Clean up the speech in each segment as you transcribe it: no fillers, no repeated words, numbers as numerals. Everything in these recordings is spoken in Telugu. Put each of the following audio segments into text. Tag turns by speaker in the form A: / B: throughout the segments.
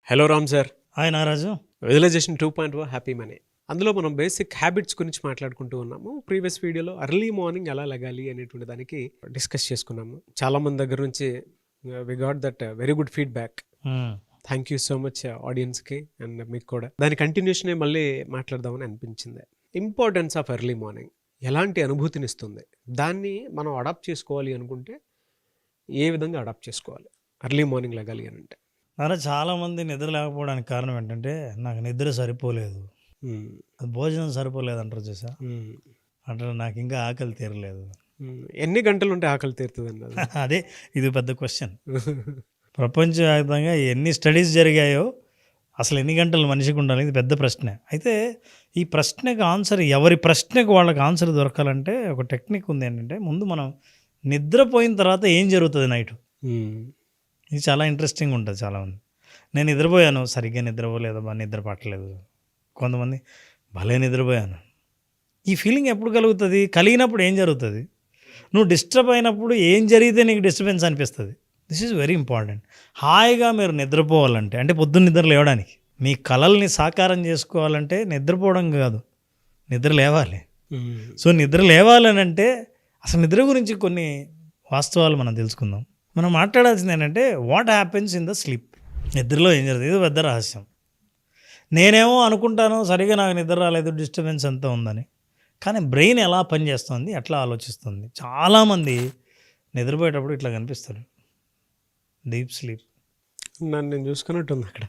A: Hello Ram sir.
B: హాయ్ నారాజు.
A: Visualization 2.0 happy money. అందులో మనం బేసిక్ హ్యాబిట్స్ గురించి మాట్లాడుకుంటూ ఉన్నాము. ప్రీవియస్ వీడియోలో ఎర్లీ మార్నింగ్ ఎలా లెగాలి అనేటువంటి దానికి డిస్కస్ చేసుకున్నాము. చాలా మంది దగ్గర నుంచి we got that very good feedback. Thank you so much ఆడియన్స్కి అండ్ మీకు కూడా. దాని కంటిన్యూషన్ మళ్ళీ మాట్లాడదామని అనిపించింది. ఇంపార్టెన్స్ ఆఫ్ ఎర్లీ మార్నింగ్ ఎలాంటి అనుభూతిని ఇస్తుంది, దాన్ని మనం అడాప్ట్ చేసుకోవాలి అనుకుంటే ఏ విధంగా అడాప్ట్ చేసుకోవాలి ఎర్లీ మార్నింగ్ లెగాలి అని అంటే?
B: అలా చాలామంది నిద్ర లేకపోవడానికి కారణం ఏంటంటే నాకు నిద్ర సరిపోలేదు, భోజనం సరిపోలేదు అంటారు చూసా. అంటే నాకు ఇంకా ఆకలి తీరలేదు.
A: ఎన్ని గంటలు ఉంటే ఆకలి తీరుతుంది
B: అదే ఇది పెద్ద క్వశ్చన్. ప్రపంచవ్యాప్తంగా ఎన్ని స్టడీస్ జరిగాయో అసలు ఎన్ని గంటలు మనిషికి ఉండాలి, ఇది పెద్ద ప్రశ్న. అయితే ఈ ప్రశ్నకు ఆన్సర్, ఎవరి ప్రశ్నకు వాళ్ళకి ఆన్సర్ దొరకాలంటే ఒక టెక్నిక్ ఉంది. ఏంటంటే ముందు మనం నిద్రపోయిన తర్వాత ఏం జరుగుతుంది నైట్, ఇది చాలా ఇంట్రెస్టింగ్ ఉంటుంది. చాలామంది నేను నిద్రపోయాను, సరిగ్గా నిద్రపోలేదమ్మా, నిద్ర పట్టలేదు. కొంతమంది భలే నిద్రపోయాను. ఈ ఫీలింగ్ ఎప్పుడు కలుగుతుంది? కలిగినప్పుడు ఏం జరుగుతుంది? నువ్వు డిస్టర్బ్ అయినప్పుడు ఏం జరిగితే నీకు డిస్టర్బెన్స్ అనిపిస్తుంది. This is very important. హాయిగా మీరు నిద్రపోవాలంటే, అంటే పొద్దున్న నిద్ర లేవడానికి, మీ కలల్ని సాకారం చేసుకోవాలంటే నిద్రపోవడం కాదు, నిద్ర లేవాలి. సో నిద్ర లేవాలని అంటే అసలు నిద్ర గురించి కొన్ని వాస్తవాలు మనం తెలుసుకుందాం. మనం మాట్లాడాల్సింది ఏంటంటే what happens in the sleep. నిద్రలో ఏం జరుగుతుంది, ఇది పెద్ద రహస్యం. నేనేమో అనుకుంటాను సరిగా నాకు నిద్ర రాలేదు, డిస్టర్బెన్స్ అంతా ఉందని. కానీ బ్రెయిన్ ఎలా పనిచేస్తుంది, ఎట్లా ఆలోచిస్తుంది. చాలామంది నిద్రపోయేటప్పుడు ఇట్లా కనిపిస్తారు, డీప్ స్లీప్.
A: నన్ను నేను చూసుకున్నట్టుంది అక్కడ.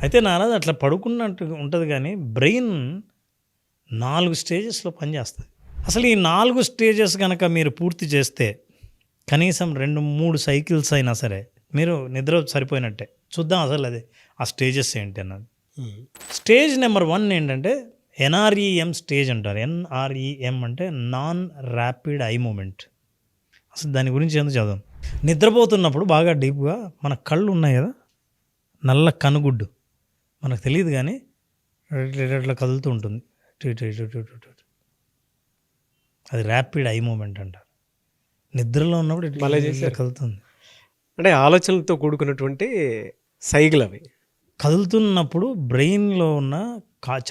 B: అయితే నారాజు అట్లా పడుకున్నట్టు ఉంటుంది, కానీ బ్రెయిన్ 4 స్టేజెస్లో పనిచేస్తుంది. అసలు ఈ 4 స్టేజెస్ కనుక మీరు పూర్తి చేస్తే కనీసం 2-3 సైకిల్స్ అయినా సరే మీరు నిద్ర సరిపోయినట్టే. చూద్దాం అసలు అదే ఆ స్టేజెస్ ఏంటి అన్నది. స్టేజ్ నెంబర్ 1 ఏంటంటే NREM స్టేజ్ అంటారు. NREM అంటే నాన్ ర్యాపిడ్ ఐ మూమెంట్. అసలు దాని గురించి ఎందుకు చదవం. నిద్రపోతున్నప్పుడు బాగా డీప్గా మన కళ్ళు ఉన్నాయి కదా, నల్ల కనుగుడ్డు, మనకు తెలియదు కానీ ఇట్లా కదులుతూ ఉంటుంది. అది ర్యాపిడ్ ఐ మూమెంట్ అంటారు. నిద్రలో ఉన్నప్పుడు ఇట్లా కదులుతుంది.
A: అంటే ఆలోచనలతో కూడుకున్నటువంటి సైకిల్ అవి.
B: కదులుతున్నప్పుడు బ్రెయిన్లో ఉన్న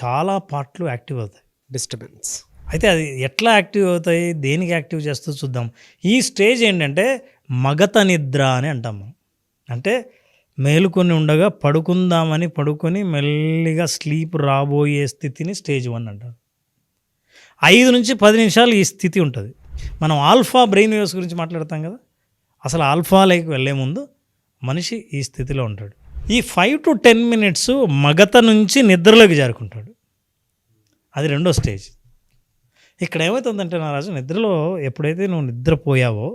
B: చాలా పార్ట్లు యాక్టివ్ అవుతాయి.
A: డిస్టర్బెన్స్.
B: అయితే అది ఎట్లా యాక్టివ్ అవుతాయి, దేనికి యాక్టివ్ చేస్తూ చూద్దాం. ఈ స్టేజ్ ఏంటంటే మగత నిద్ర అని అంటాం మనం. అంటే మేలుకొని ఉండగా పడుకుందామని పడుకొని మెల్లిగా స్లీప్ రాబోయే స్థితిని స్టేజ్ 1 అంటారు. 5 నుంచి 10 నిమిషాలు ఈ స్థితి ఉంటుంది. మనం ఆల్ఫా బ్రెయిన్ వేవ్స్ గురించి మాట్లాడతాం కదా, అసలు ఆల్ఫాలోకి వెళ్ళే ముందు మనిషి ఈ స్థితిలో ఉంటాడు. ఈ 5 to 10 మినిట్స్ మగత నుంచి నిద్రలోకి జారుకుంటాడు. అది 2వ స్టేజ్. ఇక్కడ ఏమవుతుందంటే నారాజు, నిద్రలో ఎప్పుడైతే నువ్వు నిద్రపోయావో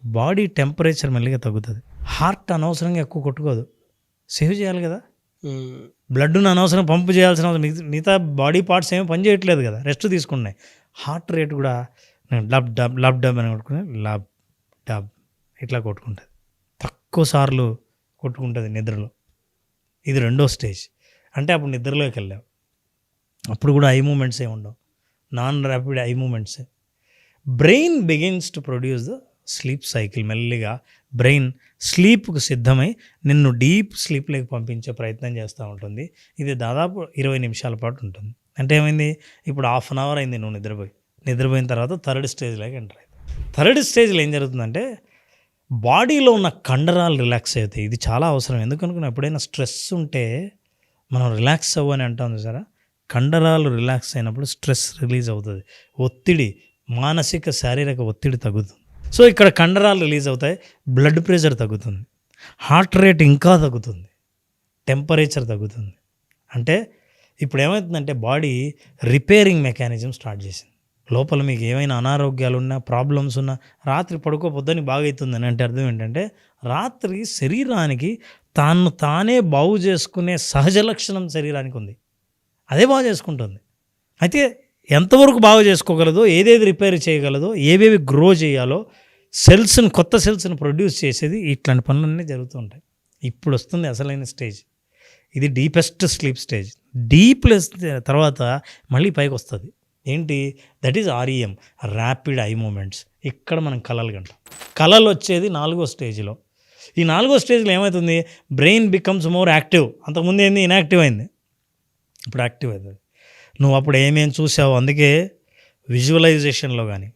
B: బాడీ టెంపరేచర్ మెల్లిగా తగ్గుతుంది. హార్ట్ అనవసరంగా ఎక్కువ కొట్టుకోదు, సేవ్ చేయాలి కదా. బ్లడ్ను అనవసరం పంపు చేయాల్సిన అవసరం, మిగతా బాడీ పార్ట్స్ ఏమీ పని చేయట్లేదు కదా, రెస్ట్ తీసుకున్నాయి. హార్ట్ రేట్ కూడా లబ్ డబ్ లబ్ డబ్ అని కొట్టుకుని లబ్ డబ్ ఇట్లా కొట్టుకుంటుంది. తక్కువ సార్లు కొట్టుకుంటుంది నిద్రలో. ఇది 2వ స్టేజ్. అంటే అప్పుడు నిద్రలోకి వెళ్ళావు. అప్పుడు కూడా ఐ మూమెంట్స్ ఏమి ఉండవు, నాన్ ర్యాపిడ్ ఐ మూమెంట్సే. Brain begins to produce the sleep cycle. మెల్లిగా బ్రెయిన్ స్లీప్కు సిద్ధమై నిన్ను డీప్ స్లీప్లోకి పంపించే ప్రయత్నం చేస్తూ ఉంటుంది. ఇది దాదాపు 20 నిమిషాల పాటు ఉంటుంది. అంటే ఏమైంది, ఇప్పుడు 1/2 అవర్ అయింది నువ్వు నిద్రపోయిన తర్వాత 3rd స్టేజ్లోకి ఎంటర్ అవుతుంది. 3rd స్టేజ్లో ఏం జరుగుతుందంటే బాడీలో ఉన్న కండరాలు రిలాక్స్ అవుతాయి. ఇది చాలా అవసరం. ఎందుకనుకున్నా, ఎప్పుడైనా స్ట్రెస్ ఉంటే మనం రిలాక్స్ అవ్వని అంటాం చూసారా, కండరాలు రిలాక్స్ అయినప్పుడు స్ట్రెస్ రిలీజ్ అవుతుంది, ఒత్తిడి, మానసిక శారీరక ఒత్తిడి తగ్గుతుంది. సో ఇక్కడ కండరాలు రిలీజ్ అవుతాయి, బ్లడ్ ప్రెషర్ తగ్గుతుంది, హార్ట్ రేట్ ఇంకా తగ్గుతుంది, టెంపరేచర్ తగ్గుతుంది. అంటే ఇప్పుడు ఏమవుతుందంటే బాడీ రిపేరింగ్ మెకానిజం స్టార్ట్ చేసింది. లోపల మీకు ఏమైనా అనారోగ్యాలు ఉన్నా, ప్రాబ్లమ్స్ ఉన్నా, రాత్రి పడుకోపోద్దని బాగా అవుతుందని అంటే అర్థం ఏంటంటే రాత్రి శరీరానికి తానే బాగు చేసుకునే సహజ లక్షణం శరీరానికి ఉంది, అదే బాగా చేసుకుంటుంది. అయితే ఎంతవరకు బాగా చేసుకోగలదో, ఏదేది రిపేర్ చేయగలదో, ఏవేవి గ్రో చేయాలో, కొత్త సెల్స్ని ప్రొడ్యూస్ చేసేది, ఇట్లాంటి పనులన్నీ జరుగుతూ ఉంటాయి. ఇప్పుడు వస్తుంది అసలైన స్టేజ్. ఇది డీపెస్ట్ స్లీప్ స్టేజ్. డీప్ తర్వాత మళ్ళీ పైకి వస్తుంది. ఏంటి, that is REM, rapid eye moments. ఇక్కడ మనం కలలు కంటాం. కలలు వచ్చేది 4వ స్టేజ్లో. ఈ 4వ స్టేజ్లో ఏమవుతుంది, బ్రెయిన్ బికమ్స్ మోర్ యాక్టివ్. అంతకుముందు ఏంది, ఇన్యాక్టివ్ అయింది, ఇప్పుడు యాక్టివ్ అవుతుంది. నువ్వు అప్పుడు ఏమేమి చూసావు. అందుకే విజువలైజేషన్లో కానీ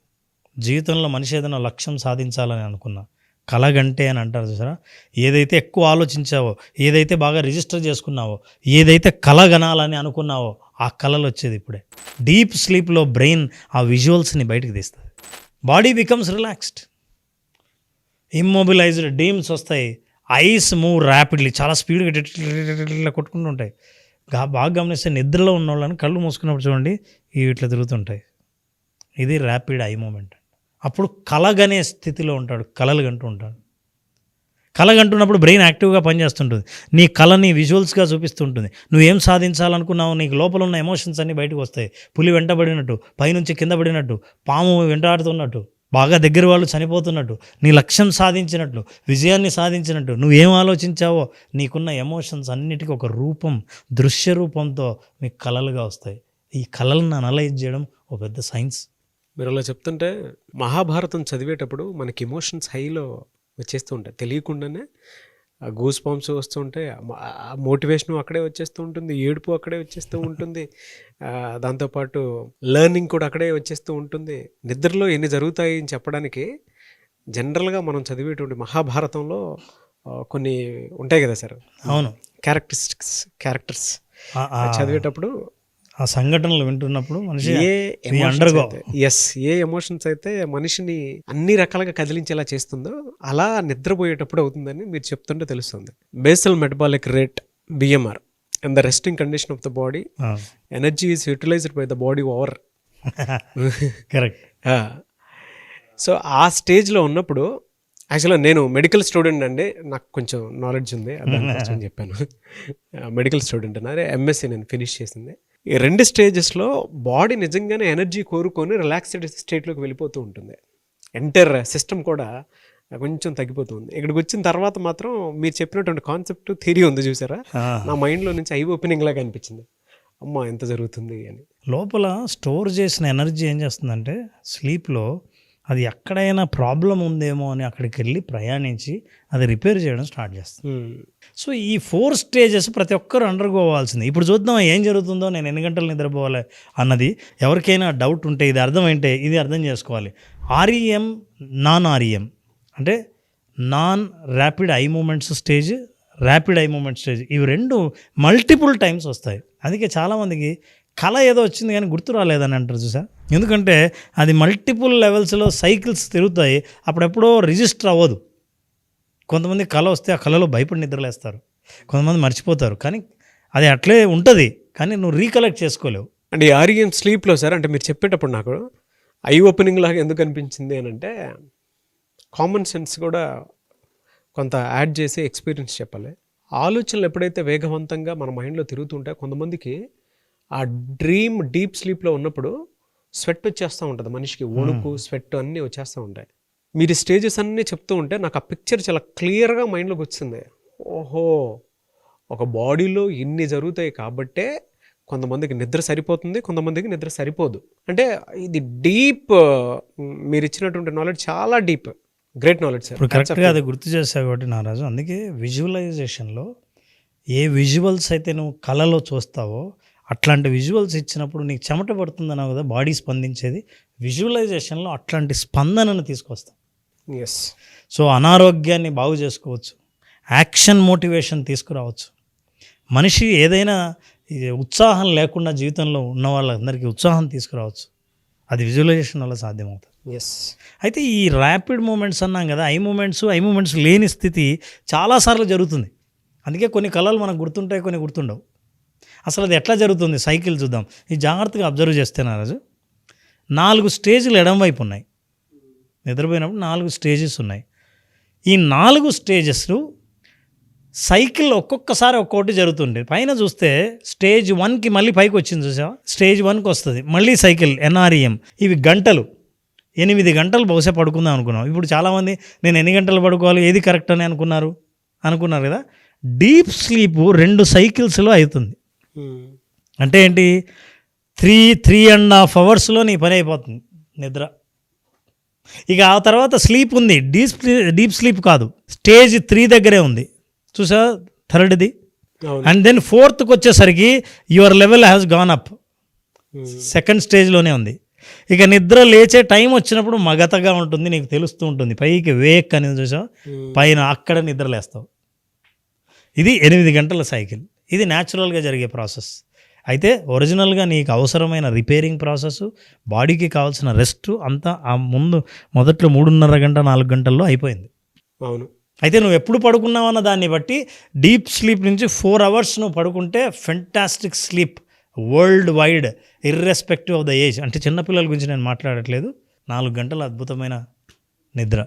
B: జీవితంలో మనిషి ఏదైనా లక్ష్యం సాధించాలని అనుకున్నా, కలగంటే అని అంటారు చూసారా, ఏదైతే ఎక్కువ ఆలోచించావో, ఏదైతే బాగా రిజిస్టర్ చేసుకున్నావో, ఏదైతే కలగనాలని అనుకున్నావో ఆ కళలు వచ్చేది ఇప్పుడే. డీప్ స్లీప్లో బ్రెయిన్ ఆ విజువల్స్ని బయటకు తీస్తుంది. Body becomes relaxed, immobilised dreams వస్తాయి. ఐస్ మూవ్ ర్యాపిడ్లీ, చాలా స్పీడ్గా ఇట్లా కొట్టుకుంటూ ఉంటాయి. బాగా గమనిస్తే నిద్రలో ఉన్న వాళ్ళని కళ్ళు మూసుకున్నప్పుడు చూడండి ఇట్లా తిరుగుతుంటాయి. ఇది ర్యాపిడ్ ఐ మూమెంట్. అప్పుడు కలగనే స్థితిలో ఉంటాడు, కలలు గంటూ ఉంటాడు. కలగంటున్నప్పుడు బ్రెయిన్ యాక్టివ్గా పనిచేస్తుంటుంది, నీ కళని విజువల్స్గా చూపిస్తుంటుంది. నువ్వేం సాధించాలనుకున్నావు, నీకు లోపల ఉన్న ఎమోషన్స్ అన్నీ బయటకు వస్తాయి. పులి వెంటబడినట్టు, పైనుంచి కింద పడినట్టు, పాము వెంటాడుతున్నట్టు, బాగా దగ్గర వాళ్ళు చనిపోతున్నట్టు, నీ లక్ష్యం సాధించినట్లు, విజయాన్ని సాధించినట్టు, నువ్వేం ఆలోచించావో నీకున్న ఎమోషన్స్ అన్నిటికీ ఒక రూపం, దృశ్య రూపంతో మీకు కళలుగా వస్తాయి. ఈ కళలను అనలైజ్ చేయడం ఒక పెద్ద సైన్స్.
A: మీరు అలా చెప్తుంటే మహాభారతం చదివేటప్పుడు మనకి ఎమోషన్స్ హైలో వచ్చేస్తూ ఉంటాయి, తెలియకుండానే గూస్ పాంప్స్ వస్తుంటే, మోటివేషన్ అక్కడే వచ్చేస్తూ ఉంటుంది, ఏడుపు అక్కడే వచ్చేస్తూ ఉంటుంది, దాంతోపాటు లెర్నింగ్ కూడా అక్కడే వచ్చేస్తూ ఉంటుంది. నిద్రలో ఎన్ని జరుగుతాయి అని చెప్పడానికి జనరల్గా మనం చదివేటువంటి మహాభారతంలో కొన్ని ఉంటాయి కదా సార్.
B: అవును,
A: క్యారెక్టర్స్ చదివేటప్పుడు
B: ఆ సంఘటనలు వింటున్నప్పుడు మనిషి
A: ఏ ఎమోషన్స్ అయితే మనిషిని అన్ని రకాలుగా కదిలించేలా చేస్తుందో అలా నిద్రపోయేటప్పుడు అవుతుందని మీరు చెప్తుంటే తెలుస్తుంది. Basal metabolic rate BMR and the resting condition of the body, energy is utilised by the body over.
B: Correct.
A: So ఆ స్టేజ్లో ఉన్నప్పుడు యాక్చువల్గా నేను మెడికల్ స్టూడెంట్ అండి, నాకు కొంచెం నాలెడ్జ్ ఉంది అని చెప్పాను. మెడికల్ స్టూడెంట్ అన్నారు, MSc నేను ఫినిష్ చేసింది. ఈ 2 స్టేజెస్లో బాడీ నిజంగానే ఎనర్జీ కోరుకొని రిలాక్స్డ్ స్టేట్లోకి వెళ్ళిపోతూ ఉంటుంది. ఎంటైర్ సిస్టమ్ కూడా కొంచెం తగ్గిపోతుంది. ఇక్కడికి వచ్చిన తర్వాత మాత్రం మీరు చెప్పినటువంటి కాన్సెప్ట్ థియరీ ఉంది చూసారా, నా మైండ్లో నుంచి ఐ ఓపెనింగ్ లాగా అనిపించింది. అమ్మ ఎంత జరుగుతుంది అని.
B: లోపల స్టోర్ చేసిన ఎనర్జీ ఏం చేస్తుందంటే స్లీప్లో అది ఎక్కడైనా ప్రాబ్లం ఉందేమో అని అక్కడికి వెళ్ళి ప్రయాణించి అది రిపేర్ చేయడం స్టార్ట్ చేస్తుంది. సో ఈ 4 స్టేజెస్ ప్రతి ఒక్కరు అండర్గోవాల్సింది. ఇప్పుడు చూద్దాం ఏం జరుగుతుందో, నేను ఎన్ని గంటలు నిద్రపోవాలి అన్నది ఎవరికైనా డౌట్ ఉంటే, ఇది అర్థమైంటే ఇది అర్థం చేసుకోవాలి. REM, నాన్ REM అంటే non rapid eye movements stage, rapid eye movement stage, ఇవి 2 మల్టిపుల్ టైమ్స్ వస్తాయి. అందుకే చాలామందికి కళ ఏదో వచ్చింది కానీ గుర్తు రాలేదని అంటారు చూసా. ఎందుకంటే అది మల్టిపుల్ లెవెల్స్లో సైకిల్స్ తిరుగుతాయి, అప్పుడెప్పుడో రిజిస్టర్ అవ్వదు. కొంతమంది కళ వస్తే ఆ కళలో భయపడి నిద్రలేస్తారు, కొంతమంది మర్చిపోతారు, కానీ అది అట్లే ఉంటుంది, కానీ నువ్వు రీకలెక్ట్ చేసుకోలేవు.
A: అంటే REM స్లీప్లో సార్, అంటే మీరు చెప్పేటప్పుడు నాకు ఐ ఓపెనింగ్ లాగా ఎందుకు అనిపించింది అని అంటే, కామన్ సెన్స్ కూడా కొంత యాడ్ చేసి ఎక్స్పీరియన్స్ చెప్పాలి. ఆలోచనలు ఎప్పుడైతే వేగవంతంగా మన మైండ్లో తిరుగుతుంటే కొంతమందికి ఆ డ్రీమ్ డీప్ స్లీప్లో ఉన్నప్పుడు స్వెట్ వచ్చేస్తూ ఉంటుంది మనిషికి, వణుకు స్వెట్ అన్నీ వచ్చేస్తూ ఉంటాయి. మీరు స్టేజెస్ అన్నీ చెప్తూ ఉంటే నాకు ఆ పిక్చర్ చాలా క్లియర్గా మైండ్లోకి వచ్చింది. ఓహో, ఒక బాడీలో ఇన్ని జరుగుతాయి కాబట్టే కొంతమందికి నిద్ర సరిపోతుంది, కొంతమందికి నిద్ర సరిపోదు. అంటే ఇది డీప్, మీరు ఇచ్చినటువంటి నాలెడ్జ్ చాలా డీప్, గ్రేట్ నాలెడ్జ్ సార్.
B: ఇప్పుడు కరెక్ట్గా అది గుర్తు చేశావు కాబట్టి నారాజు, అందుకే విజువలైజేషన్లో ఏ విజువల్స్ అయితే నువ్వు కళలో చూస్తావో అట్లాంటి విజువల్స్ ఇచ్చినప్పుడు నీకు చెమట పడుతుందన్నావు కదా, బాడీ స్పందించేది. విజువలైజేషన్లో అట్లాంటి స్పందనను తీసుకొస్తాం.
A: ఎస్.
B: సో అనారోగ్యాన్ని బాగు చేసుకోవచ్చు, యాక్షన్ మోటివేషన్ తీసుకురావచ్చు. మనిషి ఏదైనా ఉత్సాహం లేకుండా జీవితంలో ఉన్న వాళ్ళందరికీ ఉత్సాహం తీసుకురావచ్చు. అది విజువలైజేషన్ వల్ల సాధ్యమవుతుంది.
A: ఎస్.
B: అయితే ఈ ర్యాపిడ్ మూమెంట్స్ అన్నాం కదా, ఐ మూమెంట్స్ లేని స్థితి చాలాసార్లు జరుగుతుంది. అందుకే కొన్ని కళలు మనకు గుర్తుంటాయి, కొన్ని గుర్తుండవు. అసలు అది ఎట్లా జరుగుతుంది సైకిల్ చూద్దాం. ఈ జాగ్రత్తగా అబ్జర్వ్ చేస్తే నారాజు 4 స్టేజ్లు ఎడమవైపు ఉన్నాయి. నిద్రపోయినప్పుడు 4 స్టేజెస్ ఉన్నాయి. ఈ 4 స్టేజెస్ సైకిల్ ఒక్కొక్కసారి ఒక్కొక్కటి జరుగుతుండే. పైన చూస్తే స్టేజ్ 1కి మళ్ళీ పైకి వచ్చింది చూసావా, స్టేజ్ 1కి వస్తుంది మళ్ళీ సైకిల్ NREM. ఇవి గంటలు, 8 గంటలు బహుశా పడుకుందాం అనుకున్నాం. ఇప్పుడు చాలామంది నేను ఎన్ని గంటలు పడుకోవాలి, ఏది కరెక్ట్ అని అనుకున్నారు కదా. డీప్ స్లీప్ 2 సైకిల్స్లో అవుతుంది. అంటే ఏంటి, 3.5 అవర్స్లో నీ పని అయిపోతుంది నిద్ర. ఇక ఆ తర్వాత స్లీప్ ఉంది, డీప్ స్లీప్ కాదు, స్టేజ్ 3 దగ్గరే ఉంది చూసా, థర్డ్ది.
A: అవును.
B: అండ్ దెన్ 4th వచ్చేసరికి your level has gone up, second స్టేజ్లోనే ఉంది. ఇక నిద్ర లేచే టైం వచ్చినప్పుడు మగతగా ఉంటుంది, నీకు తెలుస్తూ ఉంటుంది, పైకి వేక్ అనేది చూసావు పైన, అక్కడ నిద్ర లేస్తావు. ఇది 8 గంటల సైకిల్. ఇది న్యాచురల్గా జరిగే ప్రాసెస్. అయితే ఒరిజినల్గా నీకు అవసరమైన రిపేరింగ్ ప్రాసెస్, బాడీకి కావాల్సిన రెస్ట్ అంతా ఆ మొదట్లో 3.5 గంట 4 గంటల్లో అయిపోయింది.
A: అవును.
B: అయితే నువ్వు ఎప్పుడు పడుకున్నావన్న దాన్ని బట్టి డీప్ స్లీప్ నుంచి 4 hours నువ్వు పడుకుంటే fantastic sleep world wide, irrespective of the age. అంటే చిన్నపిల్లల గురించి నేను మాట్లాడట్లేదు. 4 గంటల అద్భుతమైన నిద్ర,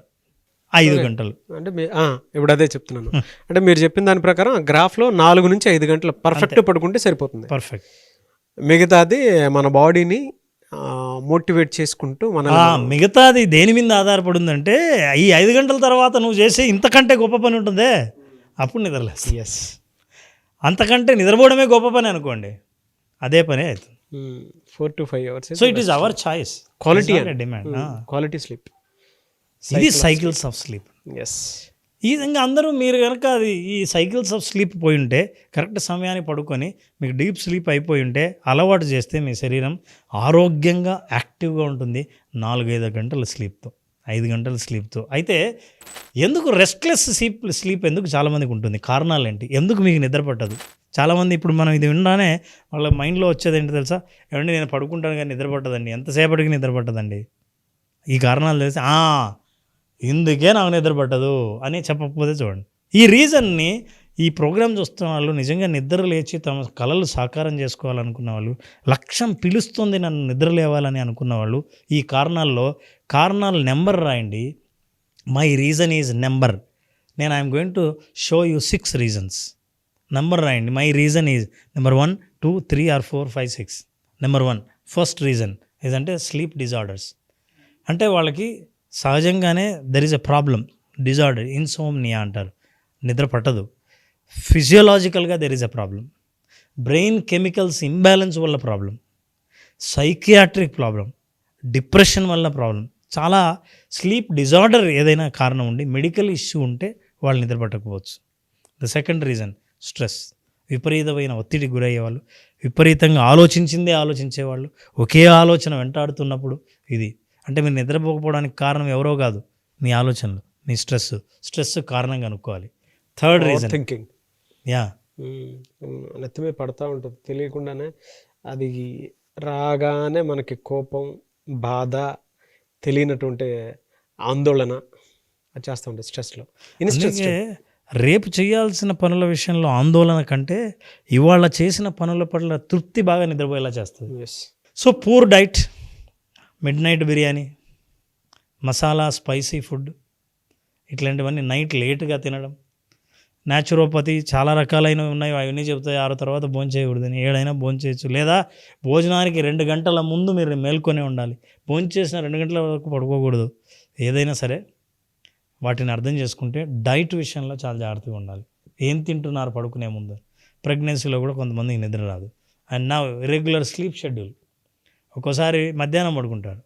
B: 5 గంటలు.
A: అంటే ఇప్పుడు అదే చెప్తున్నాను. అంటే మీరు చెప్పిన దాని ప్రకారం గ్రాఫ్లో 4 నుంచి 5 గంటలు పర్ఫెక్ట్ పడుకుంటే సరిపోతుంది.
B: పర్ఫెక్ట్.
A: మిగతాది మన బాడీని మోటివేట్ చేసుకుంటూ
B: మిగతాది దేని మీద ఆధారపడి ఉందంటే, ఈ 5 గంటల తర్వాత నువ్వు చేసే ఇంతకంటే గొప్ప పని ఉంటుందే, అప్పుడు నిద్రలేస్తుంది.
A: ఎస్,
B: అంతకంటే నిద్రపోవడమే గొప్ప పని అనుకోండి, అదే పనే అవుతుంది.
A: 4 to 5 hours.
B: So it is our choice,
A: quality
B: demand.
A: Quality sleep,
B: ఇది సైకిల్స్ ఆఫ్ స్లీప్.
A: ఎస్.
B: ఈ విధంగా అందరూ మీరు కనుక అది ఈ సైకిల్స్ ఆఫ్ స్లీప్ పోయి ఉంటే, కరెక్ట్ సమయానికి పడుకొని మీకు డీప్ స్లీప్ అయిపోయి ఉంటే, అలవాటు చేస్తే మీ శరీరం ఆరోగ్యంగా యాక్టివ్గా ఉంటుంది 4-5 గంటల స్లీప్తో, 5 గంటల స్లీప్తో. అయితే ఎందుకు రెస్ట్లెస్ స్లీప్ ఎందుకు చాలామందికి ఉంటుంది, కారణాలు ఏంటి, ఎందుకు మీకు నిద్ర పట్టదు? చాలామంది ఇప్పుడు మనం ఇది వినగానే వాళ్ళ మైండ్లో వచ్చేది ఏంటి తెలుసా, ఏమంటే నేను పడుకుంటాను కానీ నిద్ర పట్టదండి, ఎంతసేపటికి నిద్ర పట్టదండి. ఈ కారణాలు తెలిసి ఇందుకే నాకు నిద్ర పట్టదు అని చెప్పకపోతే చూడండి. ఈ రీజన్ని ఈ ప్రోగ్రామ్ చూస్తున్న వాళ్ళు, నిజంగా నిద్ర లేచి తమ కలలు సాకారం చేసుకోవాలనుకున్న వాళ్ళు, లక్ష్యం పిలుస్తుంది నన్ను నిద్ర లేవాలని అనుకున్న వాళ్ళు, ఈ కారణాలు నెంబర్ రాయండి. My reason is number. నేను I'm going to show you 6 reasons. Number రాయండి. My reason is number 1, 2, 3 or 4, 5, 6. Number 1 first reason ఏదంటే స్లీప్ డిజార్డర్స్. అంటే వాళ్ళకి సహజంగానే there is a problem, disorder, insomnia అంటారు, నిద్ర పట్టదు. ఫిజియోలాజికల్గా there is a problem, brain chemicals imbalance వల్ల ప్రాబ్లం, సైకియాట్రిక్ ప్రాబ్లం, డిప్రెషన్ వల్ల ప్రాబ్లం. చాలా స్లీప్ డిజార్డర్ ఏదైనా కారణం ఉండి, మెడికల్ ఇష్యూ ఉంటే వాళ్ళు నిద్ర పట్టకపోవచ్చు. The second reason stress. విపరీతమైన ఒత్తిడికి గురయ్యేవాళ్ళు, విపరీతంగా ఆలోచించేవాళ్ళు, ఒకే ఆలోచన వెంటాడుతున్నప్పుడు ఇది. అంటే మీరు నిద్రపోకపోవడానికి కారణం ఎవరో కాదు, మీ ఆలోచనలు, మీ స్ట్రెస్ కారణంగా అనుకోవాలి. Third reason
A: thinking. నెత్తిమే పడతా ఉంటుంది తెలియకుండానే, అది రాగానే మనకి కోపం, బాధ, తెలియనటువంటి ఆందోళన అది చేస్తూ ఉంటుంది స్ట్రెస్లో.
B: రేపు చేయాల్సిన పనుల విషయంలో ఆందోళన కంటే ఇవాళ చేసిన పనుల పట్ల తృప్తి బాగా నిద్రపోయేలా చేస్తుంది. So poor diet, midnight biryani, masala spicy food, ఇట్లాంటివన్నీ నైట్ లేట్గా తినడం, న్యాచురోపతి చాలా రకాలైనవి ఉన్నాయి, అవన్నీ చెప్తాయి 6 తర్వాత భోజనం చేయకూడదని. 7 భోంచేయచ్చు, లేదా భోజనానికి 2 గంటల ముందు మీరు మేల్కొనే ఉండాలి. భోజనం చేసిన 2 గంటల వరకు పడుకోకూడదు. ఏదైనా సరే వాటిని అర్థం చేసుకుంటే డైట్ విషయంలో చాలా జాగ్రత్తగా ఉండాలి. ఏం తింటున్నారు పడుకునే ముందు. ప్రెగ్నెన్సీలో కూడా కొంతమందికి నిద్ర రాదు. అండ్ నా ఇర్రెగ్యులర్ స్లీప్ షెడ్యూల్, ఒక్కోసారి మధ్యాహ్నం పడుకుంటారు,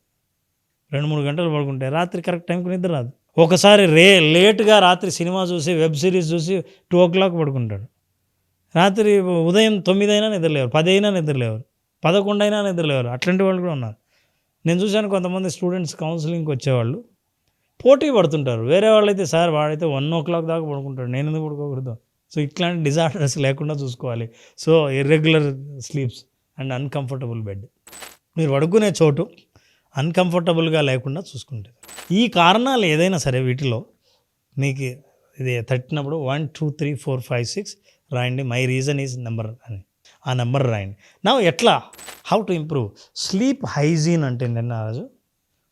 B: 2-3 గంటలు పడుకుంటే రాత్రి కరెక్ట్ టైంకి నిద్ర రాదు. ఒకసారి లేట్గా రాత్రి సినిమా చూసి, వెబ్ సిరీస్ చూసి 2 o'clock పడుకుంటాడు. రాత్రి ఉదయం 9 నిద్రలేవారు, 10 నిద్రలేవారు, 11 నిద్రలేవారు. అట్లాంటి వాళ్ళు కూడా ఉన్నారు. నేను చూశాను కొంతమంది స్టూడెంట్స్ కౌన్సిలింగ్కి వచ్చేవాళ్ళు పోటీ పడుతుంటారు. వేరే వాళ్ళైతే సార్ వాడైతే 1 o'clock దాకా పడుకుంటాడు, నేను ఎందుకు పడుకోకూడదు. సో ఇట్లాంటి డిజార్డర్స్ లేకుండా చూసుకోవాలి. So irregular sleeps and uncomfortable bed, మీరు పడుకునే చోటు అన్కంఫర్టబుల్గా లేకుండా చూసుకుంటే. ఈ కారణాలు ఏదైనా సరే వీటిలో మీకు ఇది తట్టినప్పుడు 1, 2, 3, 4, 5, 6 రాయండి. మై రీజన్ ఈజ్ నెంబర్ అని ఆ నెంబర్ రాయండి. నా ఎట్లా, how to improve sleep hygiene అంటే నిన్న రోజు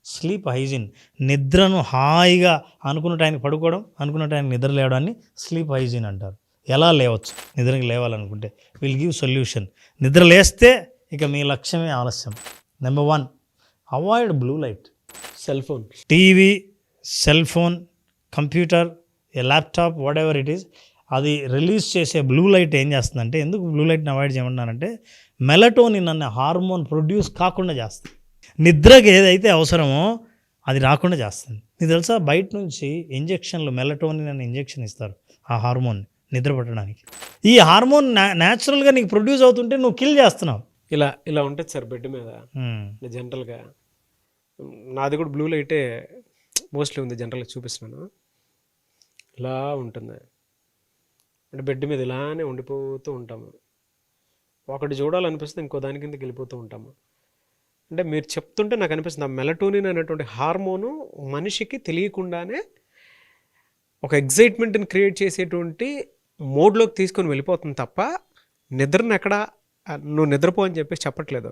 B: స్లీప్ హైజీన్, నిద్రను హాయిగా అనుకున్న టైంకి పడుకోవడం, అనుకున్న టైంకి నిద్ర లేవడాన్ని స్లీప్ హైజీన్ అంటారు. ఎలా లేవచ్చు, నిద్రకి లేవాలనుకుంటే విల్ గివ్ సొల్యూషన్. నిద్ర లేస్తే ఇక మీ లక్ష్యమే ఆలస్యం. Number 1, avoid blue light.
A: Cell phone,
B: TV, cell phone, computer, laptop, what ever it is, అది రిలీజ్ చేసే బ్లూ లైట్ ఏం చేస్తుందంటే, ఎందుకు బ్లూ లైట్ని అవాయిడ్ చేయమన్నానంటే, మెలటోనిన్ అనే హార్మోన్ ప్రొడ్యూస్ కాకుండా చేస్తుంది. నిద్రకి ఏదైతే అవసరమో అది రాకుండా చేస్తుంది. నీకు తెలుసా బయట నుంచి ఇంజెక్షన్లు మెలటోనిన్ అనే ఇంజెక్షన్ ఇస్తారు ఆ హార్మోన్ నిద్ర పట్టడానికి. ఈ హార్మోన్ న్యాచురల్గా నీకు ప్రొడ్యూస్ అవుతుంటే నువ్వు కిల్ చేస్తున్నావు.
A: ఇలా ఉంటుంది సార్ బెడ్ మీద జనరల్గా. నాది కూడా బ్లూ లైటే మోస్ట్లీ ఉంది, జనరల్గా చూపిస్తున్నాను. ఇలా ఉంటుంది అంటే బెడ్ మీద ఇలానే ఉండిపోతూ ఉంటాము. ఒకటి చూడాలనిపిస్తే ఇంకో దాని కిందకి వెళ్ళిపోతూ ఉంటాము. అంటే మీరు చెప్తుంటే నాకు అనిపిస్తుంది ఆ మెలటోనిన్ అనేటువంటి హార్మోను మనిషికి తెలియకుండానే ఒక ఎగ్జైట్మెంట్ని క్రియేట్ చేసేటువంటి మోడ్లోకి తీసుకొని వెళ్ళిపోతుంది తప్ప నిద్రను ఎక్కడ నువ్వు నిద్రపో అని చెప్పేసి చెప్పట్లేదు.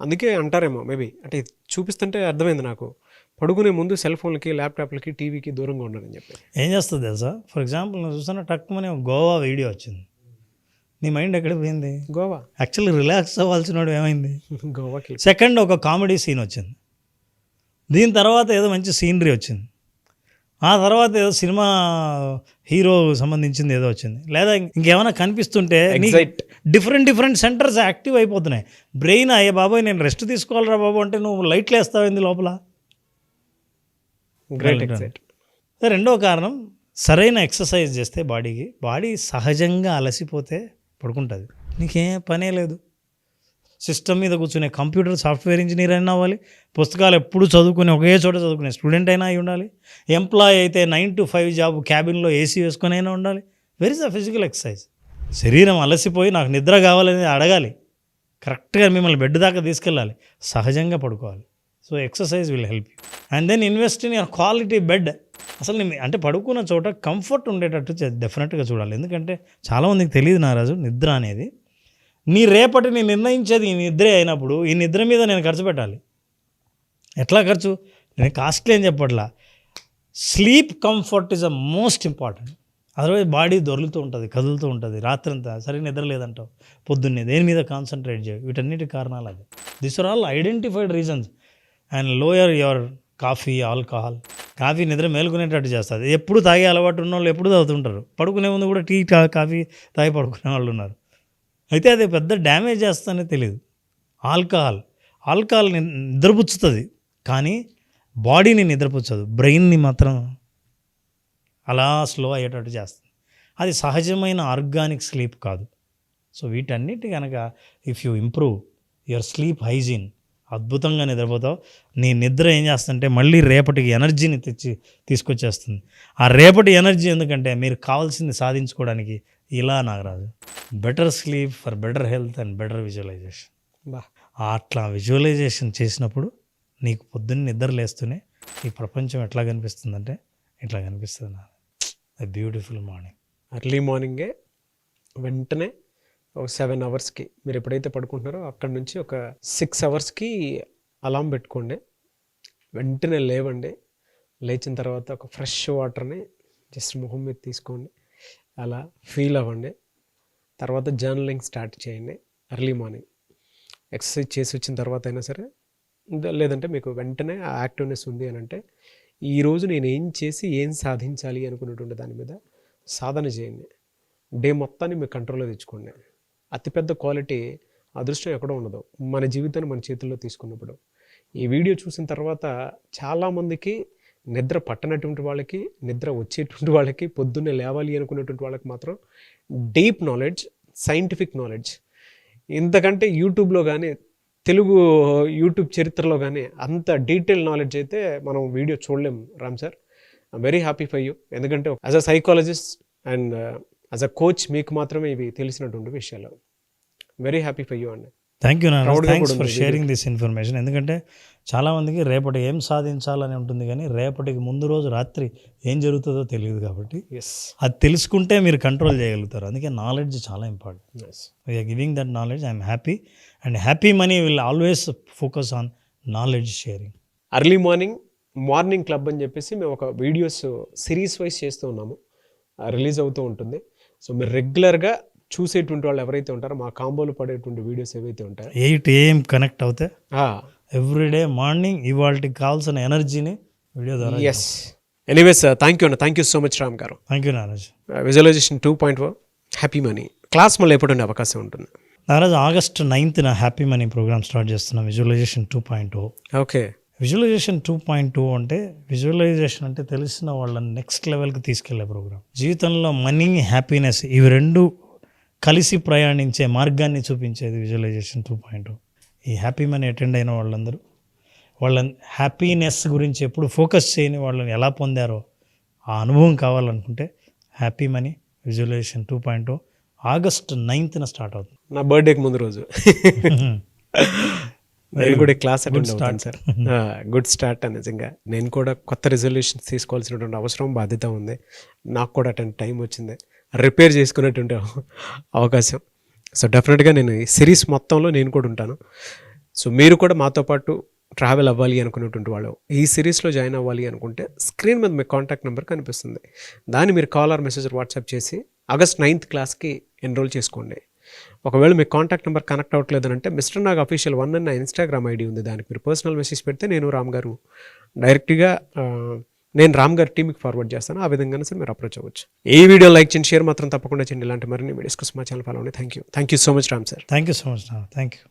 A: అందుకే అంటారేమో మేబీ, అంటే చూపిస్తుంటే అర్థమైంది నాకు, పడుకునే ముందు సెల్ ఫోన్లకి ల్యాప్టాప్లకి టీవీకి దూరంగా ఉండాలని చెప్పి.
B: ఏం చేస్తుంది తెలుసా? ఫర్ ఎగ్జాంపుల్ నేను చూస్తున్నా టక్కుమని గోవా వీడియో వచ్చింది, నీ మైండ్ ఎక్కడ పోయింది?
A: గోవా.
B: యాక్చువల్లీ రిలాక్స్ అవ్వాల్సిన వాడు ఏమైంది?
A: గోవాకి.
B: సెకండ్ ఒక కామెడీ సీన్ వచ్చింది, దీని తర్వాత ఏదో మంచి సీనరీ వచ్చింది, ఆ తర్వాత ఏదో సినిమా హీరో సంబంధించింది ఏదో వచ్చింది, లేదా ఇంకేమైనా కనిపిస్తుంటే డిఫరెంట్ సెంటర్స్ యాక్టివ్ అయిపోతున్నాయి. బ్రెయిన్ అయ్యే బాబోయ్ నేను రెస్ట్ తీసుకోవాలరా బాబు అంటే నువ్వు లైట్లు వేస్తావేంది లోపల. రెండో కారణం, సరైన ఎక్సర్సైజ్ చేస్తే బాడీ సహజంగా అలసిపోతే పడుకుంటుంది. నీకేం పనే లేదు, సిస్టమ్ మీద కూర్చునే కంప్యూటర్ సాఫ్ట్వేర్ ఇంజనీర్ అయినా అవ్వాలి, పుస్తకాలు ఎప్పుడు చదువుకుని ఒకే చోట చదువుకునే స్టూడెంట్ అయినా అయి ఉండాలి, ఎంప్లాయ్ అయితే 9 to 5 జాబ్ క్యాబిన్లో ఏసీ వేసుకొని అయినా ఉండాలి. Where is the physical exercise? శరీరం అలసిపోయి నాకు నిద్ర కావాలనేది అడగాలి, కరెక్ట్గా మిమ్మల్ని బెడ్ దాకా తీసుకెళ్ళాలి, సహజంగా పడుకోవాలి. So exercise will help you and then invest in your quality bed. అసలు అంటే పడుకున్న చోట కంఫర్ట్ ఉండేటట్టు డెఫినెట్గా చూడాలి. ఎందుకంటే చాలామందికి తెలియదు నారాజు, నిద్ర అనేది నీ రేపటిని నిర్ణయించేది ఈ నిద్రే అయినప్పుడు ఈ నిద్ర మీద నేను ఖర్చు పెట్టాలి. ఎట్లా ఖర్చు? నేను కాస్ట్లీ అని చెప్పట్లా, sleep comfort is the most important. Otherwise body దొరుకుతూ ఉంటుంది, కదులుతూ ఉంటుంది, రాత్రంతా సరిగ్గా నిద్ర లేదంటావు, పొద్దున్నే దేని మీద కాన్సన్ట్రేట్ చేయవు. వీటన్నిటి కారణాలు అది. This are all identified reasons. And lower your coffee, alcohol. Coffee నిద్ర మేలుకునేటట్టు చేస్తుంది. ఎప్పుడు తాగే అలవాటు ఉన్న వాళ్ళు ఎప్పుడు తాగుతుంటారు, పడుకునే ముందు కూడా టీ కాఫీ తాగి పడుకునే వాళ్ళు ఉన్నారు. అయితే అది పెద్ద డ్యామేజ్ చేస్తుందనే తెలియదు. ఆల్కహాల్ నిద్రపుచ్చుతుంది కానీ బాడీని నిద్రపుచ్చదు, బ్రెయిన్ని మాత్రం అలా స్లో అయ్యేటట్టు చేస్తుంది. అది సహజమైన ఆర్గానిక్ స్లీప్ కాదు. సో వీటన్నిటి కనుక if you improve your sleep hygiene, అద్భుతంగా నిద్రపోతావు. నీ నిద్ర ఏం చేస్తుందంటే మళ్ళీ రేపటికి ఎనర్జీని తీసుకొచ్చేస్తుంది. ఆ రేపటి ఎనర్జీ ఎందుకంటే మీరు కావాల్సింది సాధించుకోవడానికి. ఇలా Nagaraju, better sleep for better health and better visualisation. అట్లా విజువలైజేషన్ చేసినప్పుడు నీకు పొద్దున్న నిద్ర లేస్తూనే ఈ ప్రపంచం ఎట్లా కనిపిస్తుందంటే ఇట్లా కనిపిస్తుంది. Beautiful morning.
A: ఎర్లీ మార్నింగే వెంటనే ఒక 7 అవర్స్కి మీరు ఎప్పుడైతే పడుకుంటున్నారో అక్కడి నుంచి ఒక 6 అవర్స్కి అలారం పెట్టుకోండి. వెంటనే లేవండి. లేచిన తర్వాత ఒక ఫ్రెష్ వాటర్ని జస్ట్ మొహం మీద తీసుకోండి, అలా ఫీల్ అవ్వండి. తర్వాత జర్నలింగ్ స్టార్ట్ చేయండి ఎర్లీ మార్నింగ్. ఎక్సర్సైజ్ చేసి వచ్చిన తర్వాత అయినా సరే, లేదంటే మీకు వెంటనే ఆ యాక్టివ్నెస్ ఉంది అని అంటే ఈరోజు నేను ఏం చేసి ఏం సాధించాలి అనుకున్నటువంటి దాని మీద సాధన చేయండి. డే మొత్తాన్ని మీరు కంట్రోల్లో తెచ్చుకోండి. అతిపెద్ద క్వాలిటీ అదృష్టం ఎక్కడో ఉండదు, మన జీవితాన్ని మన చేతుల్లో తీసుకున్నప్పుడు. ఈ వీడియో చూసిన తర్వాత చాలామందికి నిద్ర పట్టనటువంటి వాళ్ళకి, నిద్ర వచ్చేటువంటి వాళ్ళకి, పొద్దున్నే లేవాలి అనుకునేటువంటి వాళ్ళకి మాత్రం డీప్ నాలెడ్జ్, సైంటిఫిక్ నాలెడ్జ్, ఇంతకంటే యూట్యూబ్లో కానీ తెలుగు యూట్యూబ్ చరిత్రలో కానీ అంత డీటెయిల్ నాలెడ్జ్ అయితే మనం వీడియో చూడలేం Ram sir. I'm very happy for you. ఎందుకంటే as a psychologist and as a coach మీకు మాత్రమే ఇవి తెలిసినటువంటి విషయాలు. వెరీ హ్యాపీ ఫర్ యూ అండి.
B: Thank you Narayana, thanks for sharing this information. ఎందుకంటే చాలామందికి రేపటి ఏం సాధించాలని ఉంటుంది కానీ రేపటికి ముందు రోజు రాత్రి ఏం జరుగుతుందో తెలియదు. కాబట్టి అది తెలుసుకుంటే మీరు కంట్రోల్ చేయగలుగుతారు. అందుకే నాలెడ్జ్ చాలా important. We are giving that knowledge. I'm happy and happy money will always focus on knowledge sharing.
A: Early morning club అని చెప్పేసి మేము ఒక వీడియోస్ సిరీస్ వైజ్ చేస్తూ ఉన్నాము, రిలీజ్ అవుతూ ఉంటుంది. సో మీరు రెగ్యులర్గా చూసేటువంటి వాళ్ళు ఎవరైతే ఉంటారో మా కాంబోలో పడేటువంటి వీడియోస్ ఏవైతే ఉంటాయో
B: 8 AM కనెక్ట్ అవుతే ఎవ్రీడే మార్నింగ్ ఇవాళకి కావాల్సిన ఎనర్జీని వీడియో ద్వారా.
A: ఎస్, ఎనీవేస్ థ్యాంక్ యూ అన్న, thank you so much Ram garu.
B: Thank you Naraj.
A: Visualization 2.0 happy money class మళ్ళీ ఎప్పుడు ఉండే అవకాశం ఉంటుంది?
B: Naraj August 9th happy money program start చేస్తున్నాం, విజువలైజేషన్ 2.0.
A: ఓకే,
B: విజువలైజేషన్ 2.2 అంటే విజువలైజేషన్ అంటే తెలిసిన వాళ్ళని నెక్స్ట్ లెవెల్కి తీసుకెళ్లే ప్రోగ్రామ్. జీవితంలో మనీ, హ్యాపీనెస్ ఇవి రెండు కలిసి ప్రయాణించే మార్గాన్ని చూపించేది విజువలైజేషన్ 2.2. ఈ హ్యాపీ మనీ అటెండ్ అయిన వాళ్ళందరూ వాళ్ళ హ్యాపీనెస్ గురించి ఎప్పుడు ఫోకస్ చేయని వాళ్ళని ఎలా పొందారో ఆ అనుభవం కావాలనుకుంటే happy money visualisation 2.0 August 9th start అవుతుంది.
A: నా బర్త్డేకి ముందు రోజు నేను కూడా క్లాస్ అటెండ్ అవుతాను సార్. గుడ్ స్టార్ట్ నిజంగా. నేను కూడా కొత్త రిజల్యూషన్స్ తీసుకోవాల్సినటువంటి అవసరం, బాధ్యత ఉంది. నాకు కూడా అటెండ్ టైం వచ్చింది, రిపేర్ చేసుకునేటువంటి అవకాశం. సో డెఫినెట్గా నేను ఈ సిరీస్ మొత్తంలో నేను కూడా ఉంటాను. సో మీరు కూడా మాతో పాటు ట్రావెల్ అవ్వాలి అనుకునేటువంటి వాళ్ళు ఈ సిరీస్లో జాయిన్ అవ్వాలి అనుకుంటే స్క్రీన్ మీద మీ కాంటాక్ట్ నెంబర్ కనిపిస్తుంది. దాన్ని మీరు కాల్ ఆర్ మెసేజ్ వాట్సాప్ చేసి ఆగస్ట్ 9th క్లాస్కి ఎన్రోల్ చేసుకోండి. ఒకవేళ మీ కాంటాక్ట్ నెంబర్ కనెక్ట్ అవ్వట్లేదనంటే మిస్టర్ నాగ్ అఫీషియల్ 1 అన్న ఇన్స్టాగ్రామ్ ఐడి ఉంది. దానికి మీరు పర్సనల్ మెసేజ్ పెడితే నేను రామ్ గారు డైరెక్ట్గా నేను రామ్ గారి టీమ్కి ఫార్వర్డ్ చేస్తాను. ఆ విధంగానే సార్ మీరు అప్రోచ్ అవ్వచ్చు. ఈ వీడియో లైక్ చేయండి, షేర్ మాత్రం తప్పకుండా చేయండి. ఇలాంటి మరిన్ని వీడియోస్ కోసం మా ఛానల్ ఫాలో అవ్వండి. Thank you so much Ram sir.
B: Thank you so much. Thank you.